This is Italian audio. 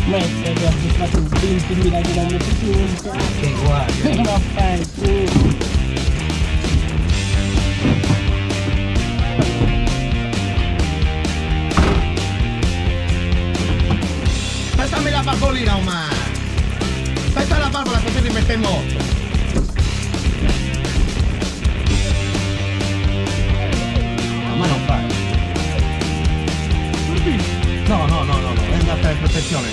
Mezzo abbiamo fatto 20.000 km chiunque. Che guarda. Ma fai tu. Pásame la barbolina, Omar. Pesa la válvula così li mette in moto. Ma non fai. No, è una protezione.